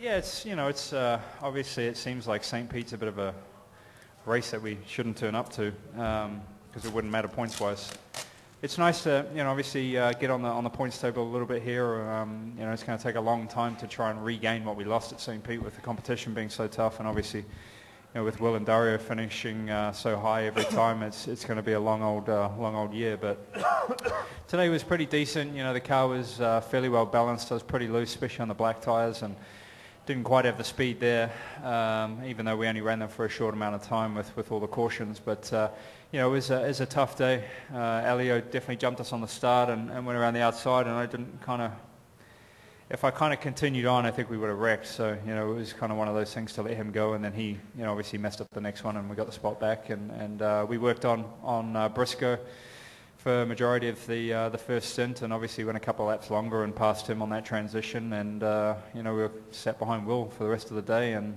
Yeah, it's it's obviously it seems like St. Pete's a bit of a race that we shouldn't turn up to because it wouldn't matter points-wise. It's nice to obviously get on the points table a little bit here. It's going to take a long time to try and regain what we lost at St. Pete with the competition being so tough, and obviously with Will and Dario finishing so high every time, it's going to be a long old year. But today was pretty decent. The car was fairly well balanced. I was pretty loose, especially on the black tyres, and didn't quite have the speed there, even though we only ran them for a short amount of time with all the cautions. But it was a tough day. Elio definitely jumped us on the start and went around the outside, and I didn't if I continued on, I think we would have wrecked. So it was kind of one of those things to let him go, and then he obviously messed up the next one, and we got the spot back, and we worked on Briscoe for a majority of the first stint, and obviously went a couple of laps longer and passed him on that transition, and we were sat behind Will for the rest of the day, and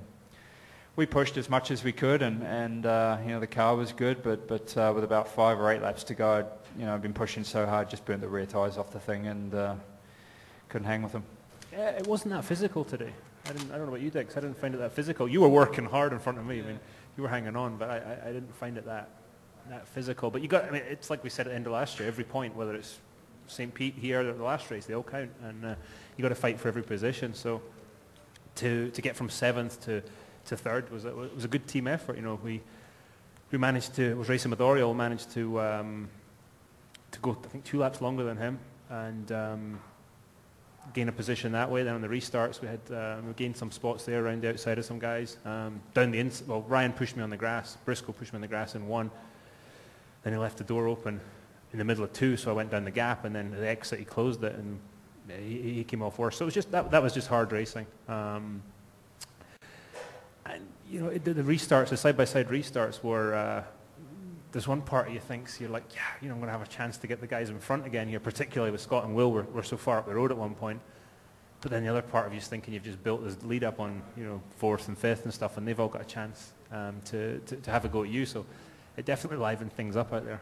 we pushed as much as we could, and the car was good, but with about 5 or 8 laps to go, I'd been pushing so hard, just burnt the rear tyres off the thing, and couldn't hang with them. Yeah, it wasn't that physical today. I don't know about you, Dix. I didn't find it that physical. You were working hard in front of me. I mean, you were hanging on, but I didn't find it that physical. But it's like we said at the end of last year, every point, whether it's St. Pete here or the last race, they all count, and you got to fight for every position. So to get from 7th to 3rd was a good team effort. We managed to, was racing with Oriole, managed to go, I think, 2 laps longer than him, and gain a position that way. Then on the restarts, we gained some spots there around the outside of some guys. Ryan pushed me on the grass. Briscoe pushed me on the grass in 1. Then he left the door open in the middle of 2, so I went down the gap, and then the exit, he closed it, and he came off worse. So it was just that was just hard racing. And the restarts, the side-by-side restarts were. There's one part of you thinks, you're like, I'm going to have a chance to get the guys in front again here, particularly with Scott and Will. We're so far up the road at one point. But then the other part of you is thinking you've just built this lead up on 4th and 5th and stuff, and they've all got a chance to have a go at you. So it definitely livened things up out there.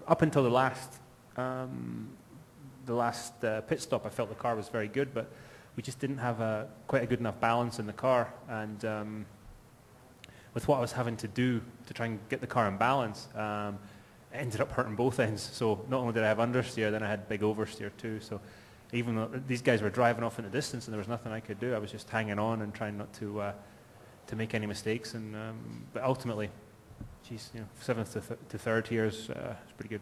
Up until the last pit stop, I felt the car was very good, but we just didn't have quite a good enough balance in the car. And with what I was having to do to try and get the car in balance, it ended up hurting both ends. So not only did I have understeer, then I had big oversteer too. So even though these guys were driving off in the distance and there was nothing I could do, I was just hanging on and trying not to make any mistakes. And but ultimately, 7th to 3rd here is pretty good.